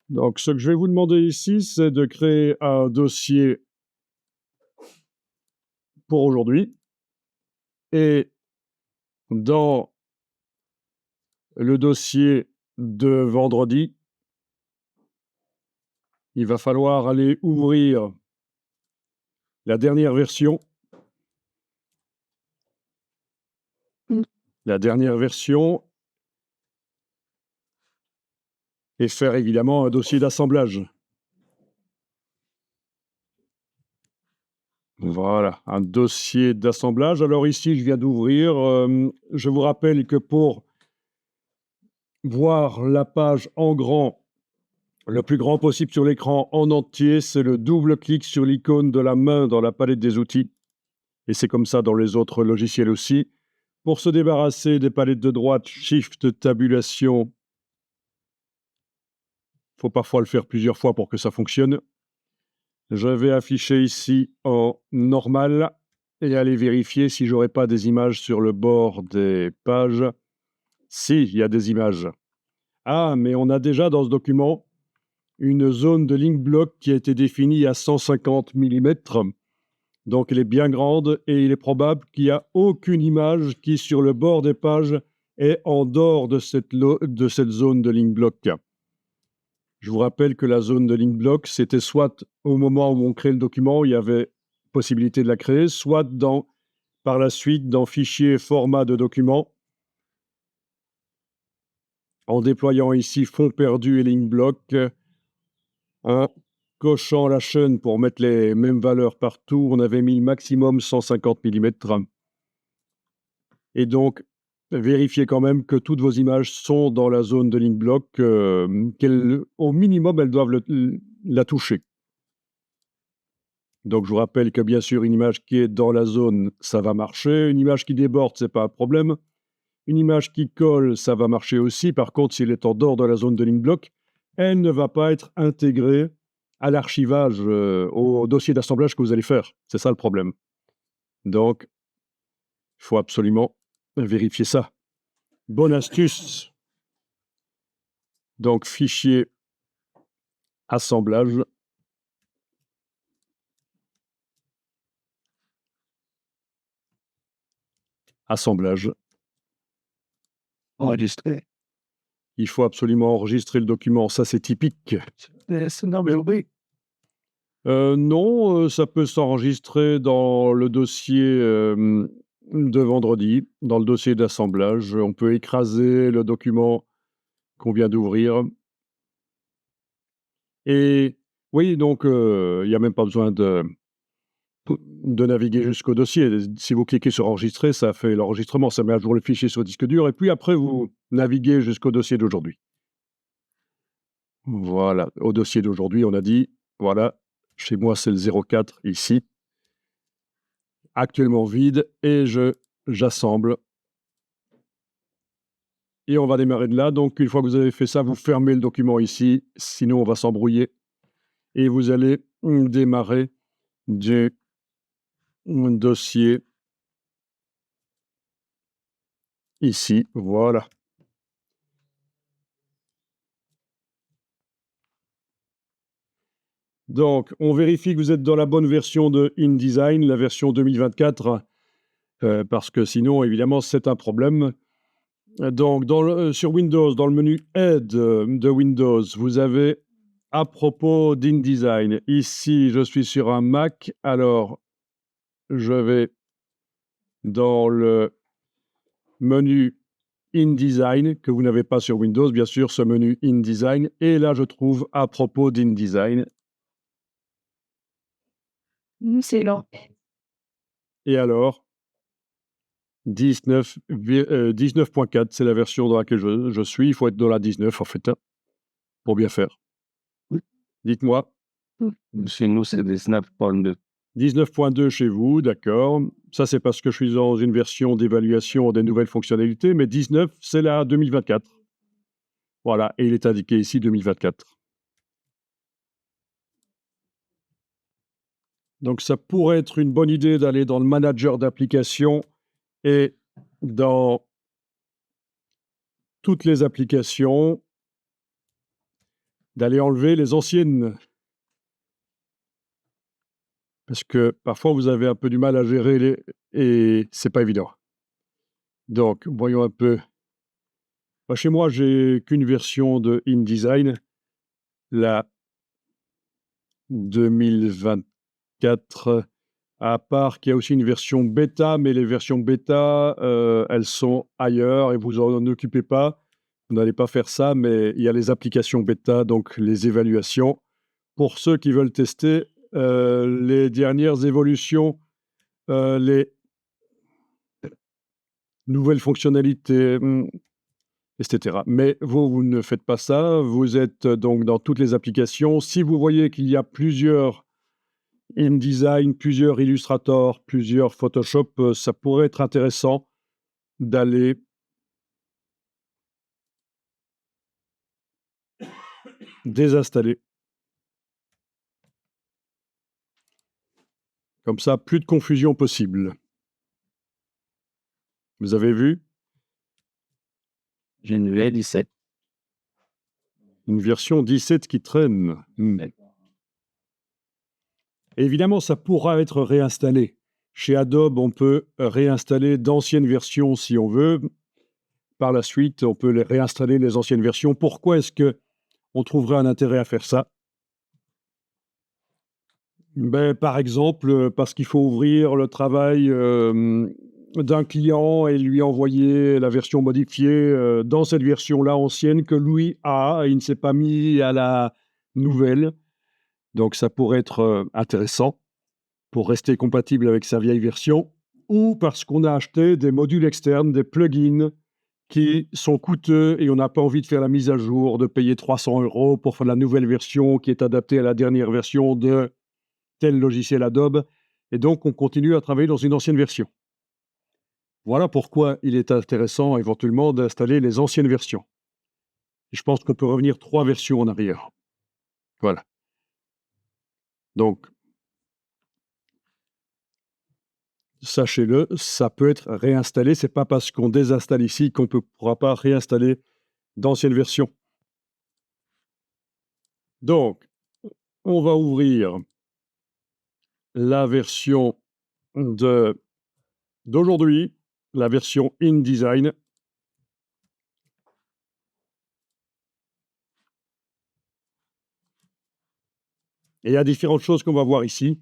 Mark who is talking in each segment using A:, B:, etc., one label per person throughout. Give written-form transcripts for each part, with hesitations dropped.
A: Donc, ce que je vais vous demander ici, c'est de créer un dossier pour aujourd'hui. Et dans le dossier de vendredi, il va falloir aller ouvrir la dernière version. La dernière version et faire évidemment un dossier d'assemblage. Voilà, un dossier d'assemblage. Alors ici, je viens d'ouvrir. Je vous rappelle que pour voir la page en grand, le plus grand possible sur l'écran en entier, c'est le double-clic sur l'icône de la main dans la palette des outils. Et c'est comme ça dans les autres logiciels aussi. Pour se débarrasser des palettes de droite, Shift, tabulation. Il faut parfois le faire plusieurs fois pour que ça fonctionne. Je vais afficher ici en normal et aller vérifier si j'aurai pas des images sur le bord des pages. Si, il y a des images. Ah, mais on a déjà dans ce document une zone de link block qui a été définie à 150 mm. Donc elle est bien grande et il est probable qu'il n'y a aucune image qui, sur le bord des pages, est en dehors de cette zone de link block. Je vous rappelle que la zone de link block, c'était soit au moment où on crée le document, il y avait possibilité de la créer, soit par la suite dans Fichier, format de document, en déployant ici fond perdu et link block, en cochant la chaîne pour mettre les mêmes valeurs partout, on avait mis maximum 150 mm. Et donc, vérifiez quand même que toutes vos images sont dans la zone de link block, au minimum, elles doivent la toucher. Donc, je vous rappelle que bien sûr, une image qui est dans la zone, ça va marcher. Une image qui déborde, c'est pas un problème. Une image qui colle, ça va marcher aussi. Par contre, si elle est en dehors de la zone de link block, elle ne va pas être intégrée à l'archivage, au dossier d'assemblage que vous allez faire. C'est ça le problème. Donc, il faut absolument vérifier ça. Bonne astuce. Donc, fichier, assemblage. Assemblage.
B: Enregistré.
A: Il faut absolument enregistrer le document. Ça, c'est typique. Non, ça peut s'enregistrer dans le dossier de vendredi, dans le dossier d'assemblage. On peut écraser le document qu'on vient d'ouvrir. Et oui, donc, il n'y a même pas besoin de naviguer jusqu'au dossier. Si vous cliquez sur enregistrer, ça fait l'enregistrement, ça met à jour le fichier sur le disque dur, et puis après, vous naviguez jusqu'au dossier d'aujourd'hui. Voilà, au dossier d'aujourd'hui, on a dit, voilà, chez moi, c'est le 04 ici, actuellement vide, et j'assemble. Et on va démarrer de là. Donc, une fois que vous avez fait ça, vous fermez le document ici, sinon on va s'embrouiller. Et vous allez démarrer du dossier ici, voilà. Donc, on vérifie que vous êtes dans la bonne version de InDesign, la version 2024, parce que sinon, évidemment, c'est un problème. Donc, sur Windows, dans le menu Aide de Windows, vous avez à propos d'InDesign. Ici, je suis sur un Mac, alors je vais dans le menu InDesign, que vous n'avez pas sur Windows, bien sûr, ce menu InDesign, et là, je trouve à propos d'InDesign.
B: C'est lent.
A: Et alors, 19.4, c'est la version dans laquelle je suis. Il faut être dans la 19, en fait, hein, pour bien faire.
B: Oui.
A: Dites-moi.
B: Chez nous, c'est 19.2.
A: 19.2 chez vous, d'accord. Ça, c'est parce que je suis dans une version d'évaluation des nouvelles fonctionnalités, mais 19, c'est la 2024. Voilà, et il est indiqué ici 2024. Donc, ça pourrait être une bonne idée d'aller dans le manager d'applications et dans toutes les applications, d'aller enlever les anciennes. Parce que parfois, vous avez un peu du mal à gérer les et c'est pas évident. Donc, voyons un peu. Bah, chez moi, j'ai qu'une version de InDesign, la 2024, à part qu'il y a aussi une version bêta, mais les versions bêta, elles sont ailleurs et vous en occupez pas. Vous n'allez pas faire ça, mais il y a les applications bêta, donc les évaluations. Pour ceux qui veulent tester, les dernières évolutions, les nouvelles fonctionnalités, et cetera. Mais vous ne faites pas ça, vous êtes donc dans toutes les applications. Si vous voyez qu'il y a plusieurs InDesign, plusieurs Illustrator, plusieurs Photoshop, ça pourrait être intéressant d'aller désinstaller. Comme ça, plus de confusion possible. Vous avez vu?
B: J'ai une V17.
A: Une version 17 qui traîne. Évidemment, ça pourra être réinstallé. Chez Adobe, on peut réinstaller d'anciennes versions si on veut. Par la suite, on peut réinstaller les anciennes versions. Pourquoi est-ce qu'on trouverait un intérêt à faire ça? Ben, par exemple, parce qu'il faut ouvrir le travail d'un client et lui envoyer la version modifiée dans cette version-là ancienne que lui a, et il ne s'est pas mis à la nouvelle. Donc ça pourrait être intéressant pour rester compatible avec sa vieille version, ou parce qu'on a acheté des modules externes, des plugins qui sont coûteux et on n'a pas envie de faire la mise à jour, de payer 300 € pour faire la nouvelle version qui est adaptée à la dernière version de tel logiciel Adobe, et donc on continue à travailler dans une ancienne version. Voilà pourquoi il est intéressant éventuellement d'installer les anciennes versions. Je pense qu'on peut revenir 3 versions en arrière. Voilà. Donc, sachez-le, ça peut être réinstallé. C'est pas parce qu'on désinstalle ici qu'on ne pourra pas réinstaller d'anciennes versions. Donc, on va ouvrir la version d'aujourd'hui, la version InDesign. Et il y a différentes choses qu'on va voir ici.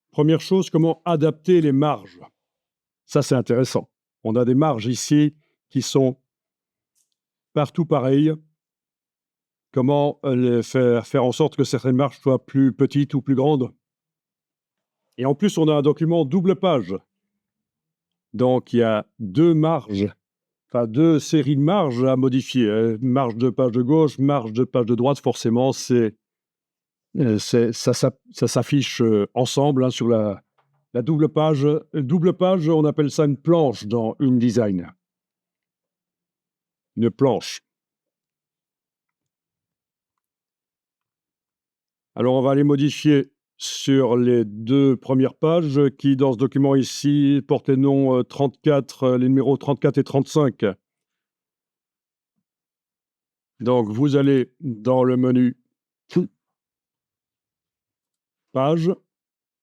A: Première chose, comment adapter les marges. Ça, c'est intéressant. On a des marges ici qui sont partout pareilles. Comment faire en sorte que certaines marges soient plus petites ou plus grandes. Et en plus, on a un document double page. Donc, il y a deux marges, enfin deux séries de marges à modifier. Marge de page de gauche, marge de page de droite, forcément, ça s'affiche ensemble sur la double page. Double page, on appelle ça une planche dans InDesign. Une planche. Alors, on va aller modifier sur les deux premières pages qui, dans ce document ici, portent les noms 34, les numéros 34 et 35. Donc, vous allez dans le menu Page.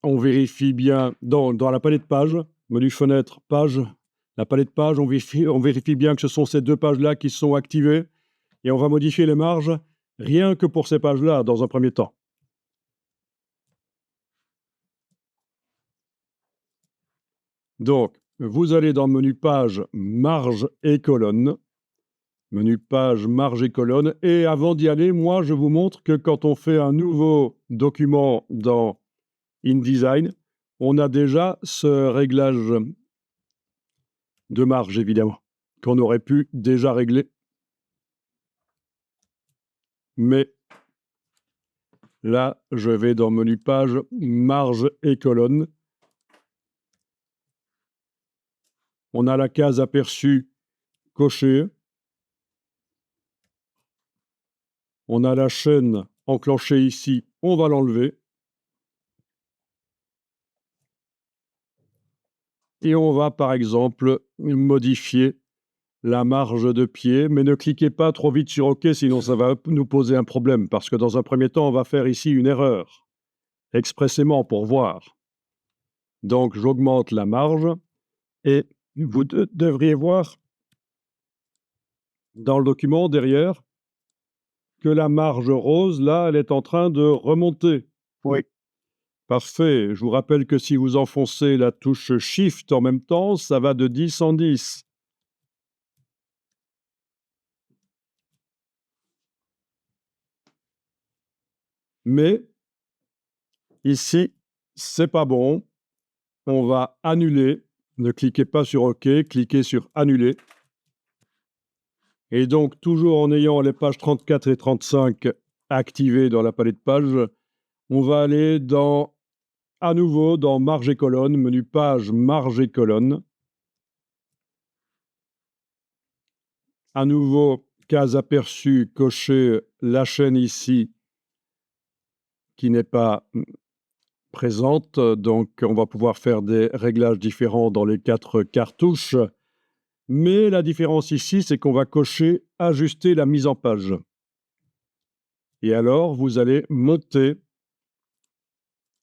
A: On vérifie bien dans la palette page, menu fenêtre, page, la palette page, on vérifie bien que ce sont ces deux pages-là qui sont activées et on va modifier les marges rien que pour ces pages-là dans un premier temps. Donc, vous allez dans le menu page, marge et colonne. Menu page, marge et colonne. Et avant d'y aller, moi, je vous montre que quand on fait un nouveau document dans InDesign, on a déjà ce réglage de marge, évidemment, qu'on aurait pu déjà régler. Mais là, je vais dans menu page, marge et colonne. On a la case aperçue cochée. On a la chaîne enclenchée ici, on va l'enlever. Et on va, par exemple, modifier la marge de pied, mais ne cliquez pas trop vite sur OK, sinon ça va nous poser un problème, parce que dans un premier temps, on va faire ici une erreur, expressément pour voir. Donc, j'augmente la marge et vous devriez voir dans le document derrière que la marge rose, là, elle est en train de remonter.
B: Oui.
A: Parfait. Je vous rappelle que si vous enfoncez la touche Shift en même temps, ça va de 10 en 10. Mais ici, c'est pas bon. On va annuler. Ne cliquez pas sur OK, cliquez sur Annuler. Et donc, toujours en ayant les pages 34 et 35 activées dans la palette de pages, on va aller à nouveau dans Marge et colonne, menu Page, Marge et colonne. À nouveau, case aperçue, cocher la chaîne ici qui n'est pas présente. Donc, on va pouvoir faire des réglages différents dans les 4 cartouches. Mais la différence ici, c'est qu'on va cocher Ajuster la mise en page. Et alors, vous allez monter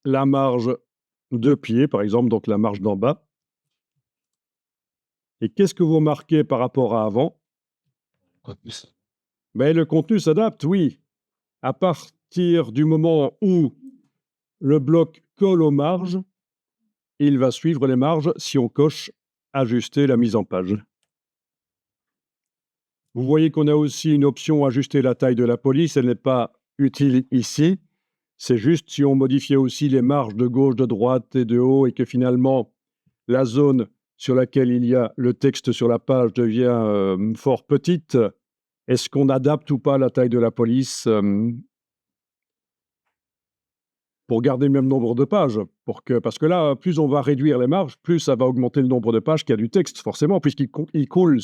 A: la marge de pied, par exemple, donc la marge d'en bas. Et qu'est-ce que vous remarquez par rapport à avant? Mais le contenu s'adapte, oui. À partir du moment où le bloc colle aux marges, il va suivre les marges si on coche Ajuster la mise en page. Vous voyez qu'on a aussi une option Ajuster la taille de la police. Elle n'est pas utile ici. C'est juste si on modifiait aussi les marges de gauche, de droite et de haut et que finalement la zone sur laquelle il y a le texte sur la page devient fort petite, est-ce qu'on adapte ou pas la taille de la police pour garder le même nombre de pages parce que là, plus on va réduire les marges, plus ça va augmenter le nombre de pages qu'il y a du texte, forcément, puisqu'il coule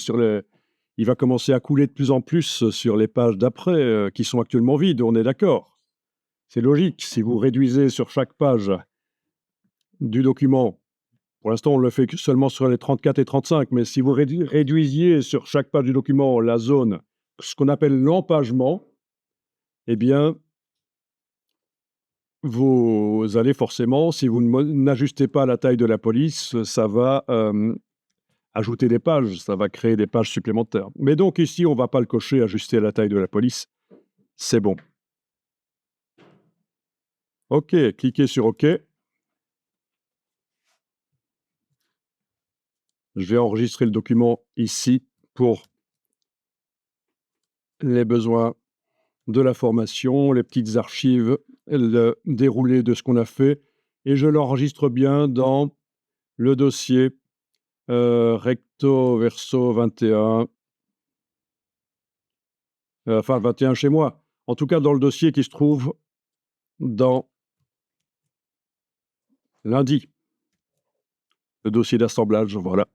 A: il va commencer à couler de plus en plus sur les pages d'après qui sont actuellement vides, on est d'accord. C'est logique, si vous réduisez sur chaque page du document, pour l'instant on le fait seulement sur les 34 et 35, mais si vous réduisiez sur chaque page du document la zone, ce qu'on appelle l'empagement, eh bien, vous allez forcément, si vous n'ajustez pas la taille de la police, ça va ajouter des pages, ça va créer des pages supplémentaires. Mais donc ici, on ne va pas le cocher, ajuster la taille de la police. C'est bon. OK, cliquez sur OK. Je vais enregistrer le document ici pour les besoins de la formation, les petites archives, le déroulé de ce qu'on a fait. Et je l'enregistre bien dans le dossier recto verso 21. Enfin, 21 chez moi. En tout cas, dans le dossier qui se trouve dans lundi. Le dossier d'assemblage, voilà.